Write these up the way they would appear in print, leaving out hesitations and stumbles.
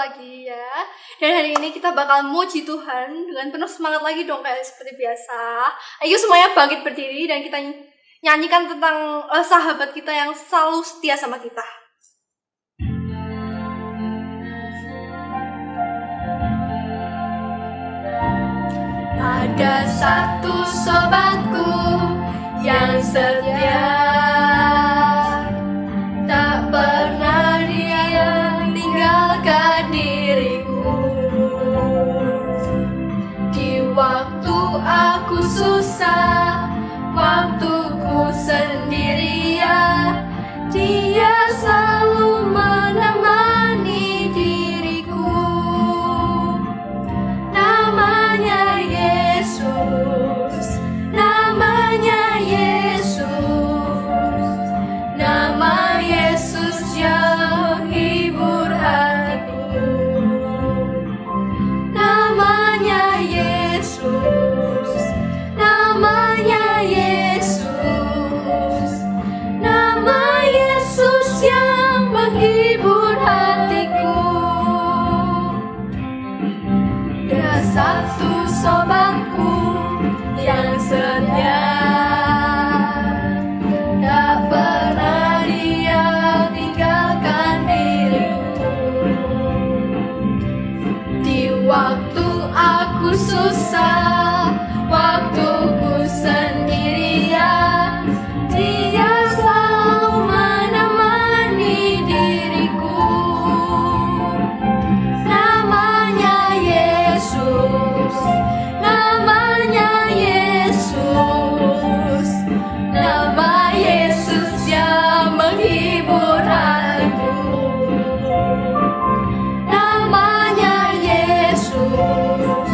lagi ya. Dan hari ini kita bakal muji Tuhan dengan penuh semangat lagi dong kayak seperti biasa. Ayo semuanya bangkit berdiri dan kita nyanyikan tentang sahabat kita yang selalu setia sama kita. Ada satu sobatku yang setia, tak pernah dia tinggalkan diriku. Di waktu aku susah, waktuku sendirian, dia selalu menemani diriku. Namanya Yesus, namanya Yesus, nama Yesus yang hibur hatiku. Namanya Yesus, namanya Yesus, nama Yesus yang menghibur hatiku. Ada satu sobatku yang setia, tak pernah dia tinggalkan diriku. Di waktu aku susah, waktuku sendirian, dia selalu menemani diriku. Namanya Yesus, namanya Yesus, nama Yesus yang menghibur hatiku. Namanya Yesus,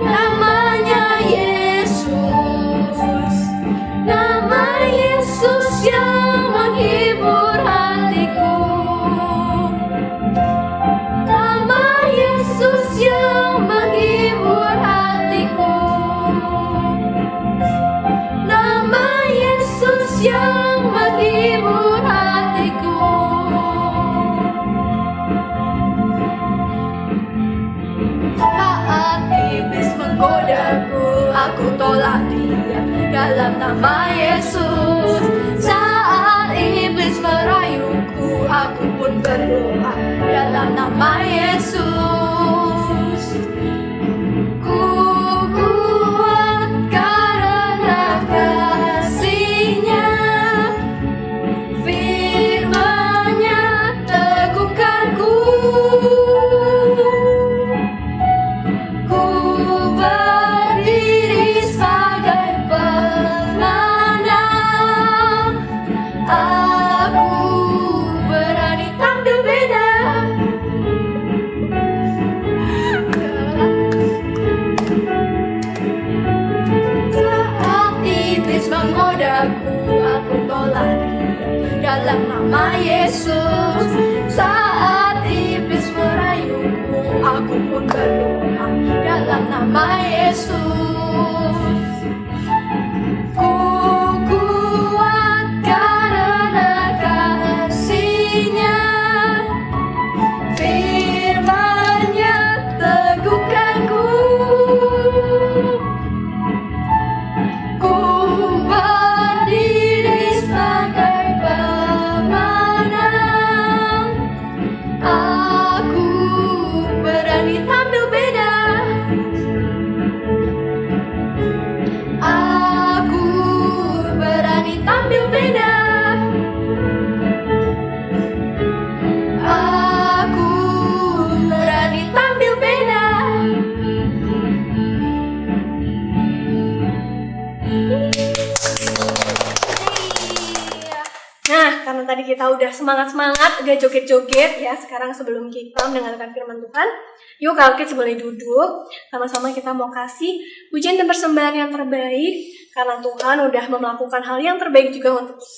namanya Yesus, nama Yesus yang menghibur hatiku. Nama Yesus yang menghibur hatiku. Nama Yesus yang menghibur hatiku. Saat iblis menggodaku, aku tolak dia dalam nama Yesus. Saat iblis merayuku, aku pun berdoa dalam nama Yesus. Ku kuat karena kasih-Nya, firman-Nya teguhkanku. Ku berdiri sebagai pemenang. Aku berani tampil beda. Saat iblis menggodaku, aku tolak dia dalam nama Yesus. Saat iblis merayuku, aku pun berdoa dalam nama Yesus. Ku kuat karena kasih-Nya, firman-Nya teguhkanku. Ku berdiri sebagai pemenang. Aku berani tampil beda. Aku berani tampil beda. Aku berani tampil beda. Nah, karena tadi kita udah semangat-semangat, udah joget-joget ya. Sekarang sebelum kita mendengarkan firman Tuhan, yuk kalau kita boleh duduk. Sama-sama kita mau kasih pujian dan persembahan yang terbaik, karena Tuhan udah melakukan hal yang terbaik juga untuk kita.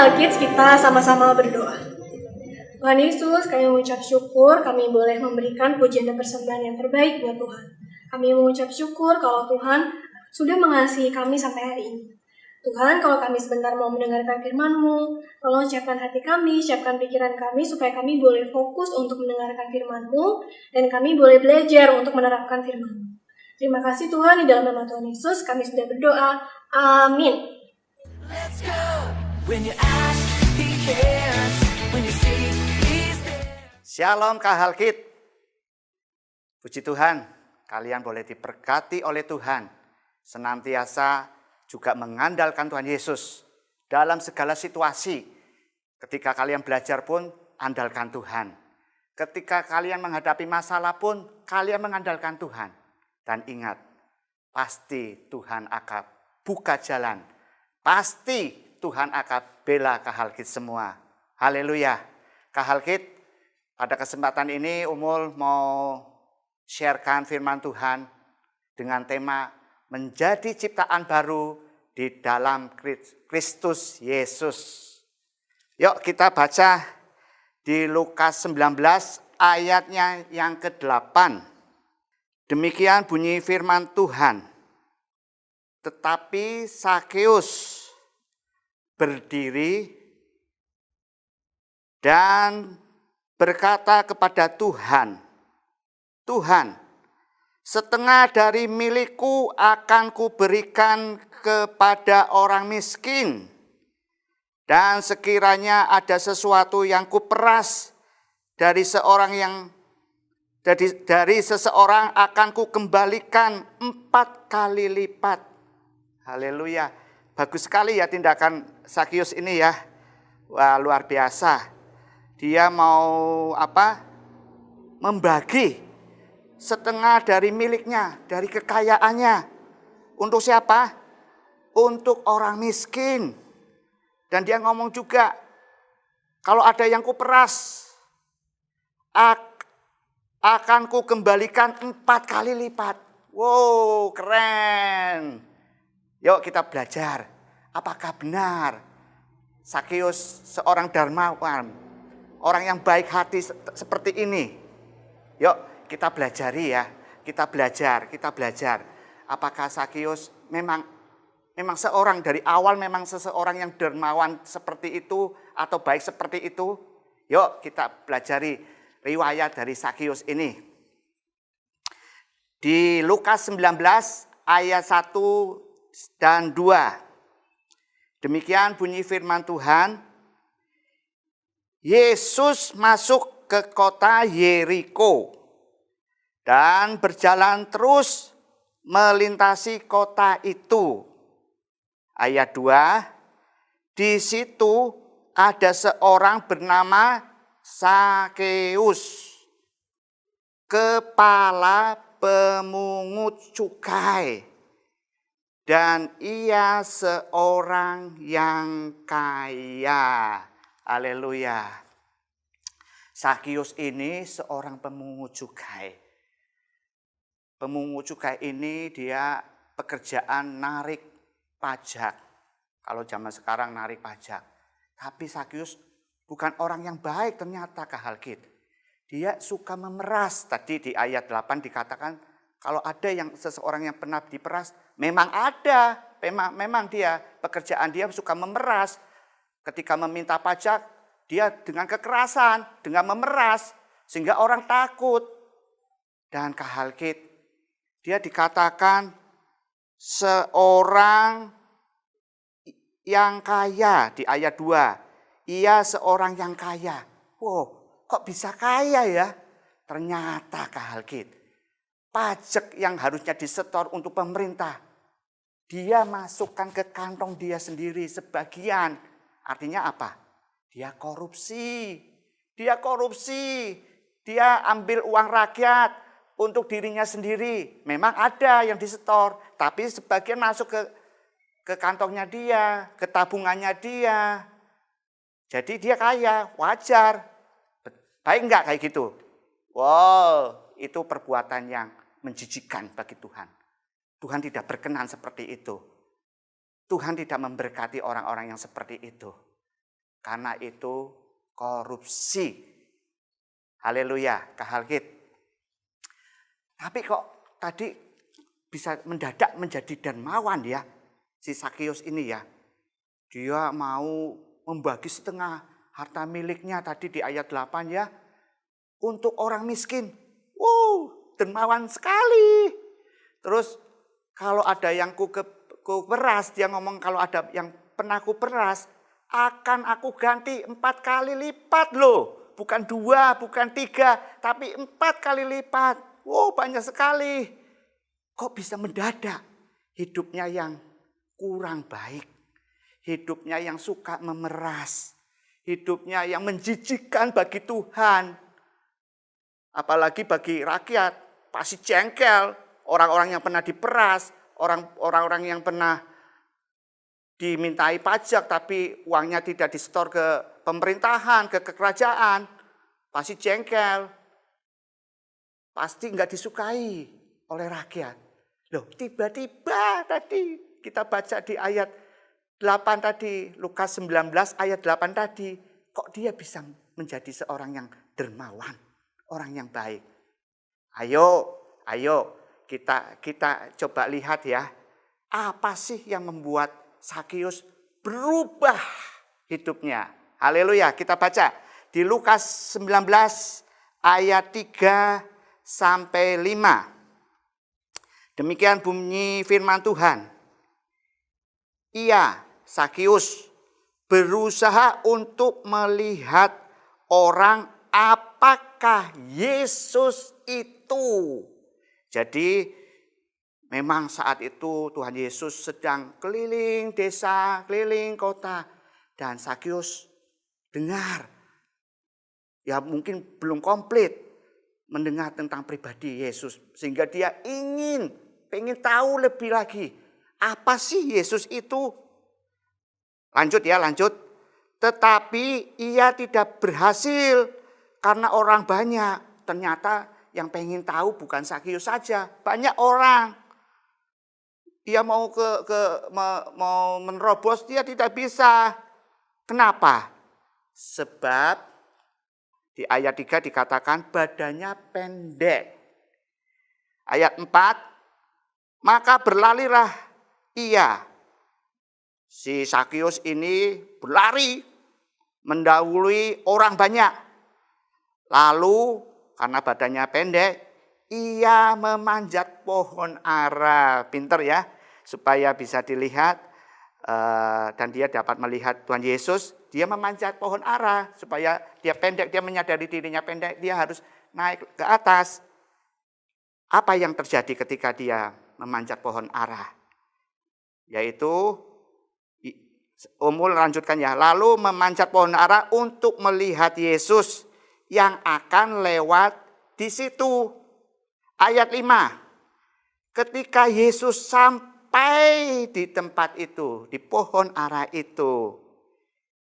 Kahal Kids, kita sama-sama berdoa. Tuhan Yesus, kami mengucap syukur kami boleh memberikan pujian dan persembahan yang terbaik buat Tuhan. Kami mengucap syukur kalau Tuhan sudah mengasihi kami sampai hari ini. Tuhan, kalau kami sebentar mau mendengarkan firman-Mu, tolong siapkan hati kami, siapkan pikiran kami, supaya kami boleh fokus untuk mendengarkan firman-Mu, dan kami boleh belajar untuk menerapkan firman-Mu. Terima kasih Tuhan, di dalam nama Tuhan Yesus, kami sudah berdoa. Amin. Let's go. When you ask, he cares. When you see, he's there. Shalom Kahal Kids. Puji Tuhan, kalian boleh diberkati oleh Tuhan. Senantiasa juga mengandalkan Tuhan Yesus dalam segala situasi. Ketika kalian belajar pun, andalkan Tuhan. Ketika kalian menghadapi masalah pun, kalian mengandalkan Tuhan. Dan ingat, pasti Tuhan akan buka jalan. Pasti Tuhan akan bela Kahal Kids semua. Haleluya. Kahal Kids, pada kesempatan ini Umul mau sharekan firman Tuhan dengan tema menjadi ciptaan baru di dalam Kristus Yesus. Yuk kita baca di Lukas 19 ayatnya yang ke-8. Demikian bunyi firman Tuhan. Tetapi Sakeus berdiri dan berkata kepada Tuhan, Tuhan, setengah dari milikku akan kuberikan kepada orang miskin. Dan sekiranya ada sesuatu yang kuperas dari seseorang akan kukembalikan 4 kali lipat. Haleluya. Bagus sekali ya tindakan Sakeus ini ya. Wah, luar biasa. Dia mau membagi setengah dari miliknya, dari kekayaannya. Untuk siapa? Untuk orang miskin. Dan dia ngomong juga, kalau ada yang kuperas, akan kukembalikan 4 kali lipat. Wow, keren. Yuk kita belajar. Apakah benar Sakeus seorang dermawan, orang yang baik hati seperti ini? Yuk kita belajari ya, kita belajar. Apakah Sakeus memang seorang dari awal memang seseorang yang dermawan seperti itu atau baik seperti itu? Yuk kita pelajari riwayat dari Sakeus ini. Di Lukas 19 ayat 1 dan 2. Demikian bunyi firman Tuhan. Yesus masuk ke kota Yeriko dan berjalan terus melintasi kota itu. Ayat 2, di situ ada seorang bernama Sakeus, kepala pemungut cukai, dan ia seorang yang kaya. Haleluya. Sakeus ini seorang pemungut cukai. Pemungut cukai ini dia pekerjaan narik pajak. Kalau zaman sekarang narik pajak. Tapi Sakeus bukan orang yang baik ternyata Kahal Kids. Dia suka memeras. Tadi di ayat 8 dikatakan kalau ada yang seseorang yang pernah diperas, memang ada. Memang dia pekerjaan dia suka memeras. Ketika meminta pajak, dia dengan kekerasan, dengan memeras sehingga orang takut. Dan Kahal Kids, dia dikatakan seorang yang kaya di ayat 2. Ia seorang yang kaya. Wow, kok bisa kaya ya? Ternyata Kahal Kids, pajak yang harusnya disetor untuk pemerintah, dia masukkan ke kantong dia sendiri sebagian. Artinya apa? Dia korupsi. Dia ambil uang rakyat untuk dirinya sendiri. Memang ada yang disetor, tapi sebagian masuk ke kantongnya dia, ke tabungannya dia. Jadi dia kaya, wajar. Baik enggak kayak gitu? Wow, itu perbuatan yang menjijikkan bagi Tuhan. Tuhan tidak berkenan seperti itu. Tuhan tidak memberkati orang-orang yang seperti itu. karena itu korupsi. Haleluya, Kak Tapi kok tadi bisa mendadak menjadi dermawan ya, si Sakius ini ya. Dia mau membagi setengah harta miliknya tadi di ayat 8 ya, untuk orang miskin. Wow, dermawan sekali. Terus kalau ada yang kuperas, dia ngomong kalau ada yang pernah kuperas, akan aku ganti 4 kali lipat loh. Bukan 2, bukan 3, tapi 4 kali lipat. Wow, banyak sekali. Kok bisa mendadak hidupnya yang kurang baik. Hidupnya yang suka memeras. Hidupnya yang menjijikkan bagi Tuhan. Apalagi bagi rakyat, pasti jengkel. Orang-orang yang pernah diperas, orang-orang yang pernah dimintai pajak tapi uangnya tidak disetor ke pemerintahan, ke kerajaan, pasti jengkel. Pasti nggak disukai oleh rakyat. Loh, tiba-tiba tadi kita baca di ayat 8 tadi, Lukas 19 ayat 8 tadi, kok dia bisa menjadi seorang yang dermawan, orang yang baik. Ayo kita coba lihat ya, apa sih yang membuat Sakius berubah hidupnya. Haleluya, kita baca di Lukas 19 ayat 3 sampai 5. Demikian bunyi firman Tuhan. Ia, Sakius, berusaha untuk melihat orang apakah Yesus itu. Jadi memang saat itu Tuhan Yesus sedang keliling desa, keliling kota. Dan Sakius dengar. Ya mungkin belum komplit mendengar tentang pribadi Yesus. Sehingga dia pengen tahu lebih lagi. Apa sih Yesus itu? Lanjut. Tetapi ia tidak berhasil karena orang banyak. Ternyata yang pengen tahu bukan Sakius saja. Banyak orang. Dia mau mau menerobos, dia tidak bisa. Kenapa? Sebab di ayat 3 dikatakan badannya pendek. Ayat 4, maka berlarilah ia. Si Sakius ini berlari mendahului orang banyak. Lalu karena badannya pendek, ia memanjat pohon ara. Pinter ya, supaya bisa dilihat dan dia dapat melihat Tuhan Yesus. Dia memanjat pohon ara supaya dia pendek, dia menyadari dirinya pendek, dia harus naik ke atas. Apa yang terjadi ketika dia memanjat pohon ara? Yaitu, Umul lanjutkan ya, lalu memanjat pohon ara untuk melihat Yesus yang akan lewat di situ. Ayat 5, ketika Yesus sampai di tempat itu, di pohon ara itu,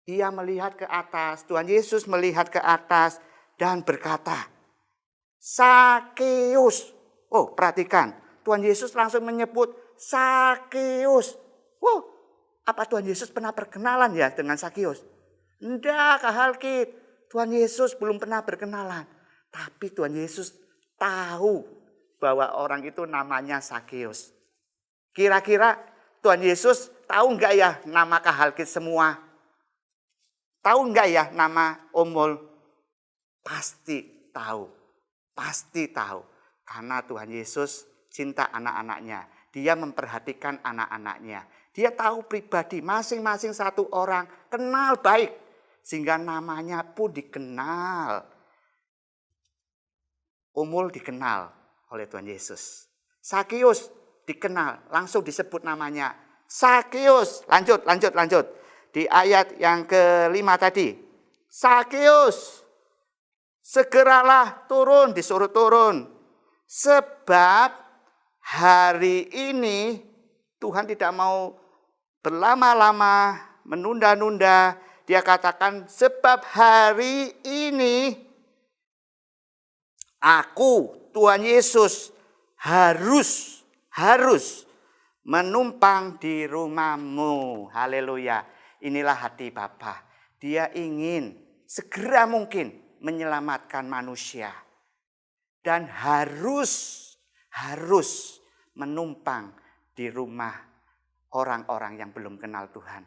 ia melihat ke atas, Tuhan Yesus melihat ke atas dan berkata, Sakius. Oh, perhatikan, Tuhan Yesus langsung menyebut Sakius. Wow, apa Tuhan Yesus pernah berkenalan ya dengan Sakius? Enggak, Kak Halkit. Tuhan Yesus belum pernah berkenalan. Tapi Tuhan Yesus tahu bahwa orang itu namanya Sakius. Kira-kira Tuhan Yesus tahu enggak ya nama Kak Halkit semua? Tahu enggak ya nama Omul? Pasti tahu. Pasti tahu. Karena Tuhan Yesus cinta anak-anaknya. Dia memperhatikan anak-anaknya. Dia tahu pribadi masing-masing satu orang. Kenal baik. Sehingga namanya pun dikenal. Omul dikenal oleh Tuhan Yesus. Sakius dikenal. Langsung disebut namanya. Sakius. Lanjut. Di ayat yang ke-5 tadi. Sakius, segeralah turun, disuruh turun. Sebab hari ini Tuhan tidak mau berlama-lama, menunda-nunda. Dia katakan sebab hari ini aku, Tuhan Yesus, harus menumpang di rumahmu. Haleluya. Inilah hati Bapa. Dia ingin segera mungkin menyelamatkan manusia. Dan harus menumpang di rumah orang-orang yang belum kenal Tuhan.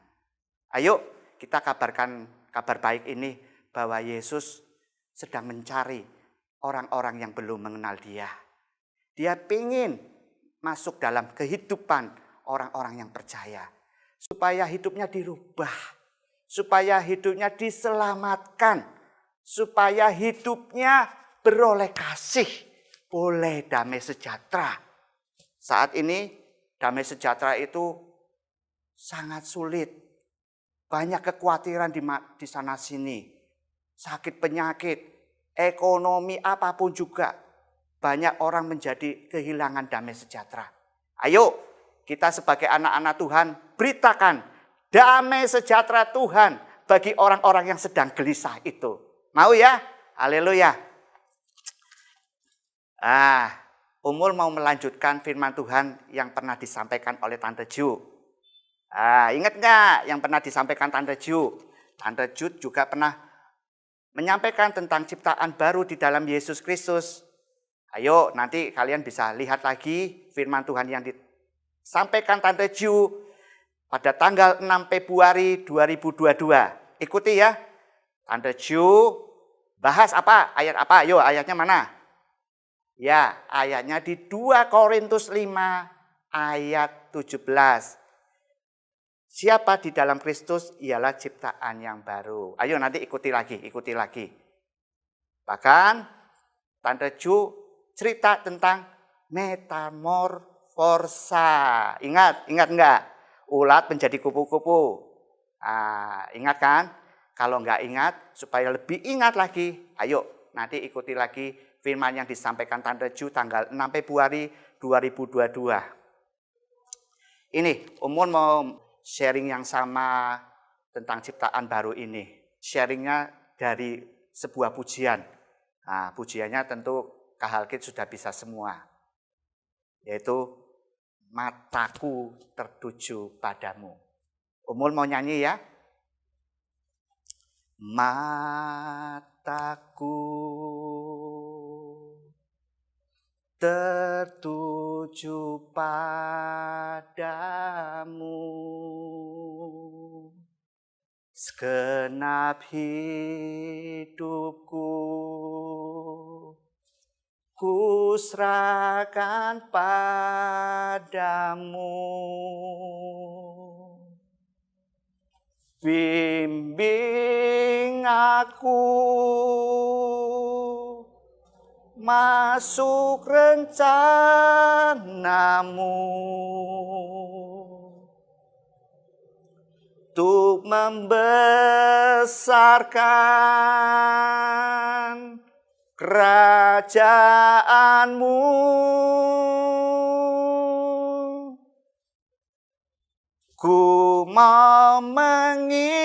Ayo kita kabarkan kabar baik ini bahwa Yesus sedang mencari orang-orang yang belum mengenal Dia. Dia ingin masuk dalam kehidupan orang-orang yang percaya. Supaya hidupnya dirubah. Supaya hidupnya diselamatkan. Supaya hidupnya beroleh kasih. Boleh damai sejahtera. Saat ini damai sejahtera itu sangat sulit. Banyak kekhawatiran di sana sini. Sakit penyakit, ekonomi apapun juga. Banyak orang menjadi kehilangan damai sejahtera. Ayo kita sebagai anak-anak Tuhan beritakan damai sejahtera Tuhan bagi orang-orang yang sedang gelisah itu. Mau ya? Haleluya. Umul mau melanjutkan firman Tuhan yang pernah disampaikan oleh Tante Ju. Ingat nggak yang pernah disampaikan Tante Ju? Tante Ju juga pernah menyampaikan tentang ciptaan baru di dalam Yesus Kristus. Ayo nanti kalian bisa lihat lagi firman Tuhan yang disampaikan Tante Ju pada tanggal 6 Februari 2022. Ikuti ya. Tante Ju bahas apa? Ayat apa? Ayo ayatnya mana? Ya, ayatnya di 2 Korintus 5 ayat 17. Siapa di dalam Kristus ialah ciptaan yang baru. Ayo nanti ikuti lagi. Bahkan Tante Ju cerita tentang metamorfosa. Ingat enggak? Ulat menjadi kupu-kupu. Ingat kan? Kalau enggak ingat, supaya lebih ingat lagi. Ayo nanti ikuti lagi firman yang disampaikan Tante Ju tanggal 6 Februari 2022. Ini, Umun mau sharing yang sama tentang ciptaan baru ini. Sharingnya dari sebuah pujian. Pujiannya tentu Kak Halkit sudah bisa semua. Yaitu, mataku tertuju padamu. Umun mau nyanyi ya. Mataku tertuju padamu, segenap hidupku ku serahkan padamu. Bimbing aku masuk rencanamu untuk membesarkan kerajaanmu. Ku mau mengikuti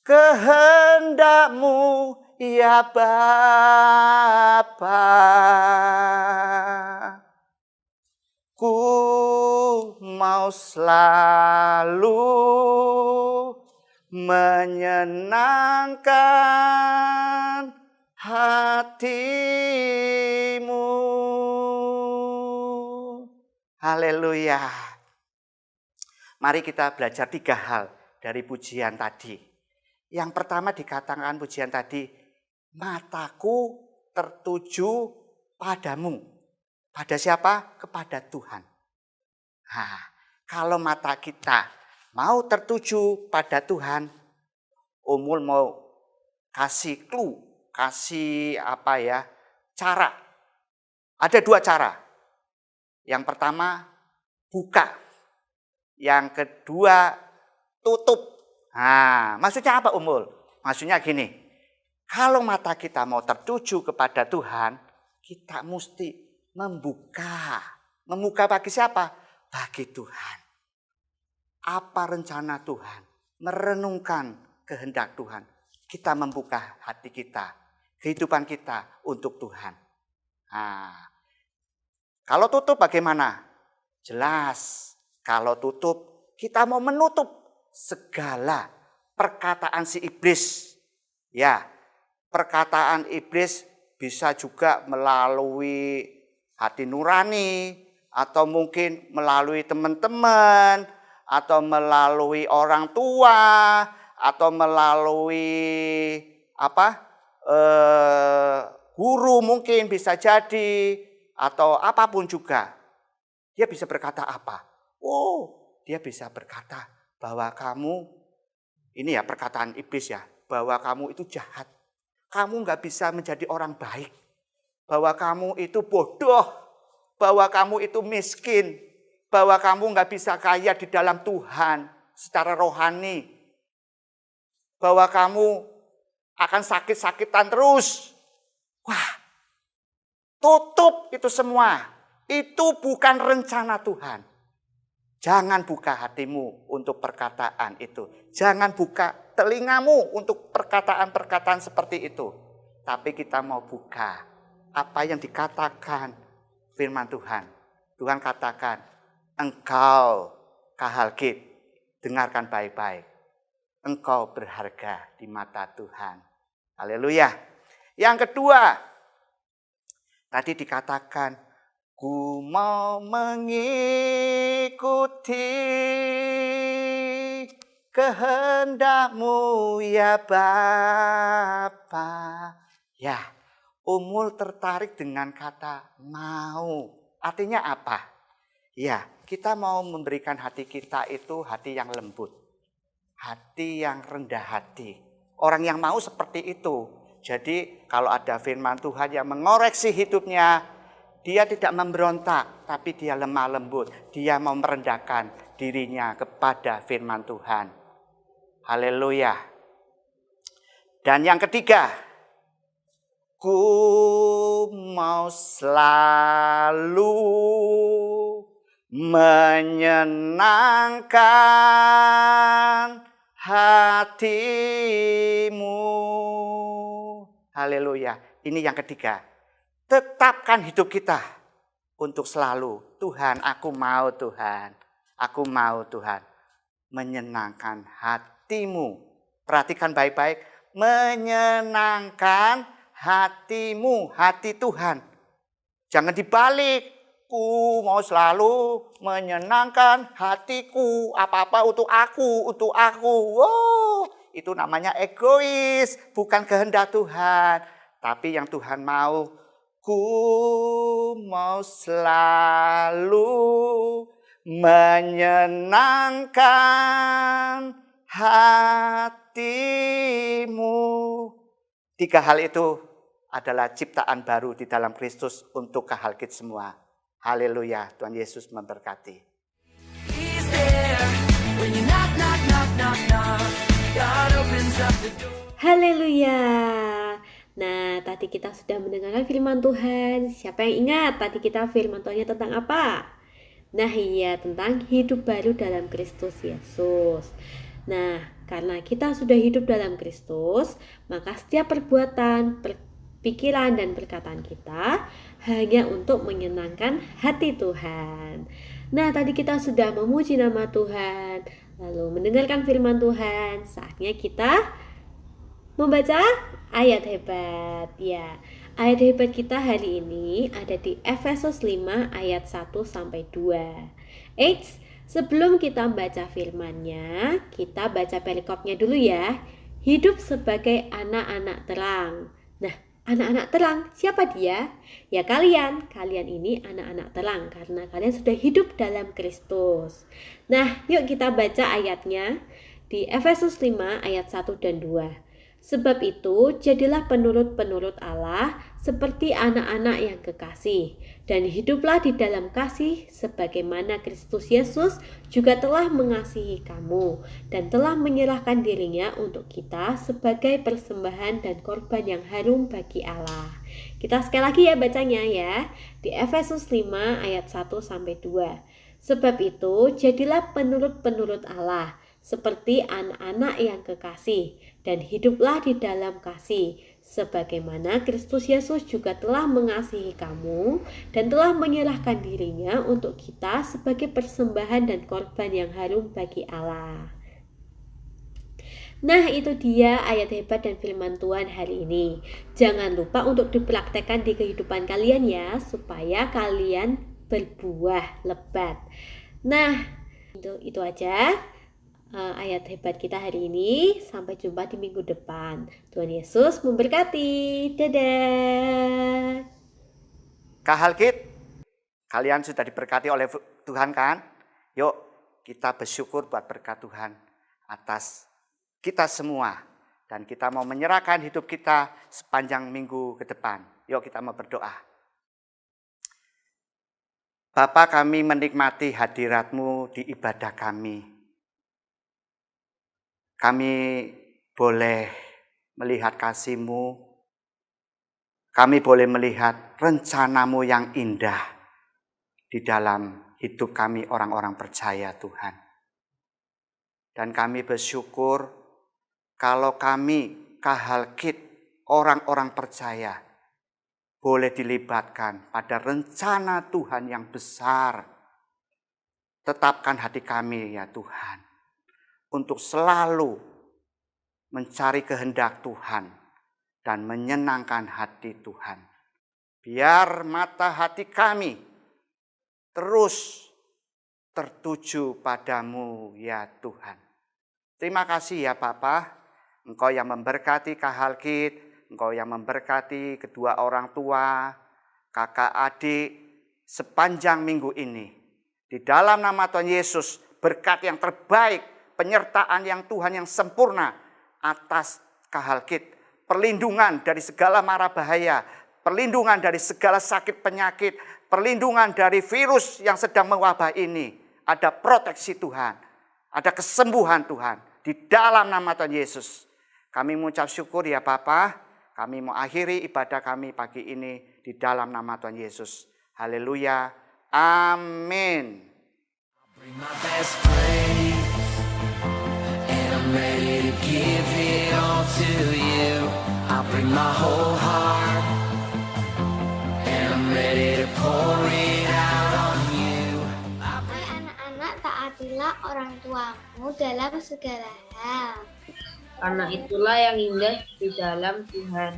kehendak-Mu ya Bapa. Ku mau selalu menyenangkan hati-Mu. Haleluya. Mari kita belajar 3 hal dari pujian tadi. Yang pertama dikatakan pujian tadi, mataku tertuju padamu. Pada siapa? Kepada Tuhan. Kalau mata kita mau tertuju pada Tuhan, Umul mau kasih clue, kasih cara. Ada 2 cara. Yang pertama, buka. Yang kedua, tutup. Maksudnya apa Umul? Maksudnya gini, kalau mata kita mau tertuju kepada Tuhan, kita mesti membuka. Membuka bagi siapa? Bagi Tuhan. Apa rencana Tuhan? Merenungkan kehendak Tuhan. Kita membuka hati kita, kehidupan kita untuk Tuhan. Kalau tutup bagaimana? Jelas, kalau tutup kita mau menutup segala perkataan si iblis. Ya, perkataan iblis bisa juga melalui hati nurani, atau mungkin melalui teman-teman, atau melalui orang tua, atau melalui guru mungkin bisa jadi, atau apapun juga. Dia bisa berkata apa? Dia bisa berkata bahwa kamu, ini ya perkataan iblis ya, bahwa kamu itu jahat. Kamu nggak bisa menjadi orang baik. Bahwa kamu itu bodoh. Bahwa kamu itu miskin. Bahwa kamu nggak bisa kaya di dalam Tuhan secara rohani. Bahwa kamu akan sakit-sakitan terus. Wah, tutup itu semua. Itu bukan rencana Tuhan. Jangan buka hatimu untuk perkataan itu. Jangan buka telingamu untuk perkataan-perkataan seperti itu. Tapi kita mau buka apa yang dikatakan firman Tuhan. Tuhan katakan, engkau Kahalkit, dengarkan baik-baik. Engkau berharga di mata Tuhan. Haleluya. Yang kedua, tadi dikatakan, ku mau mengikuti kehendak-Mu ya Bapa. Ya, Umul tertarik dengan kata mau. Artinya apa? Ya, kita mau memberikan hati kita itu hati yang lembut. Hati yang rendah hati. Orang yang mau seperti itu. Jadi kalau ada firman Tuhan yang mengoreksi hidupnya, dia tidak memberontak, tapi dia lemah lembut. Dia mau merendahkan dirinya kepada firman Tuhan. Haleluya. Dan yang ketiga, ku mau selalu menyenangkan hatimu. Haleluya. Ini yang ketiga. Tetapkan hidup kita untuk selalu, Tuhan, aku mau Tuhan. Aku mau Tuhan menyenangkan hatimu. Perhatikan baik-baik. Menyenangkan hatimu, hati Tuhan. Jangan dibalik. Ku mau selalu menyenangkan hatiku. Apa-apa untuk aku, untuk aku. Wow, itu namanya egois. Bukan kehendak Tuhan. Tapi yang Tuhan mau, ku mau selalu menyenangkan hatimu. Tiga hal itu adalah ciptaan baru di dalam Kristus untuk Kahalkit semua. Haleluya, Tuhan Yesus memberkati. He's there when you knock, knock, knock, knock, knock. God opens up the door. Haleluya. Nah, tadi kita sudah mendengarkan firman Tuhan. Siapa yang ingat tadi kita firman Tuhannya tentang apa? Nah, iya, tentang hidup baru dalam Kristus Yesus. Nah, karena kita sudah hidup dalam Kristus, maka setiap perbuatan, pikiran dan perkataan kita hanya untuk menyenangkan hati Tuhan. Nah, tadi kita sudah memuji nama Tuhan, lalu mendengarkan firman Tuhan. Saatnya kita membaca ayat hebat. Ya, ayat hebat kita hari ini ada di Efesus 5 ayat 1-2. Sebelum kita baca firman-Nya, kita baca perikopnya dulu ya. Hidup sebagai anak-anak terang. Nah, anak-anak terang, siapa dia? Ya kalian ini anak-anak terang karena kalian sudah hidup dalam Kristus. Nah, yuk kita baca ayatnya di Efesus 5 ayat 1 dan 2. Sebab itu, jadilah penurut-penurut Allah seperti anak-anak yang kekasih, dan hiduplah di dalam kasih sebagaimana Kristus Yesus juga telah mengasihi kamu dan telah menyerahkan dirinya untuk kita sebagai persembahan dan korban yang harum bagi Allah. Kita sekali lagi ya bacanya ya, di Efesus 5 ayat 1-2. Sebab itu, jadilah penurut-penurut Allah seperti anak-anak yang kekasih, dan hiduplah di dalam kasih, sebagaimana Kristus Yesus juga telah mengasihi kamu dan telah menyerahkan dirinya untuk kita sebagai persembahan dan korban yang harum bagi Allah. Nah, itu dia ayat hebat dan firman Tuhan hari ini. Jangan lupa untuk dipraktekkan di kehidupan kalian ya, supaya kalian berbuah lebat. Nah, itu aja ayat hebat kita hari ini. Sampai jumpa di minggu depan. Tuhan Yesus memberkati. Dadah. Kak Halkit, kalian sudah diberkati oleh Tuhan kan? Yuk kita bersyukur buat berkat Tuhan atas kita semua. Dan kita mau menyerahkan hidup kita sepanjang minggu ke depan. Yuk kita mau berdoa. Bapa, kami menikmati hadirat-Mu di ibadah kami. Kami boleh melihat kasih-Mu. Kami boleh melihat rencana-Mu yang indah di dalam hidup kami orang-orang percaya Tuhan. Dan kami bersyukur kalau kami Kahalkit, orang-orang percaya, boleh dilibatkan pada rencana Tuhan yang besar. Tetapkan hati kami ya Tuhan, untuk selalu mencari kehendak Tuhan dan menyenangkan hati Tuhan. Biar mata hati kami terus tertuju padamu ya Tuhan. Terima kasih ya Bapa. Engkau yang memberkati Kahalkit, Engkau yang memberkati kedua orang tua, kakak adik sepanjang minggu ini. Di dalam nama Tuhan Yesus, berkat yang terbaik, penyertaan yang Tuhan yang sempurna atas Kahalkit, perlindungan dari segala mara bahaya, perlindungan dari segala sakit penyakit, perlindungan dari virus yang sedang mewabah ini. Ada proteksi Tuhan, ada kesembuhan Tuhan di dalam nama Tuhan Yesus. Kami mengucap syukur ya Bapa. Kami mau akhiri ibadah kami pagi ini di dalam nama Tuhan Yesus. Haleluya. Amin. Bring my best praise, and I'm ready to give it all to you. I'll bring my whole heart, and I'm ready to pour it out on you. Hai anak-anak, taatilah orang tuamu dalam segala hal. Karena itulah yang indah di dalam Tuhan.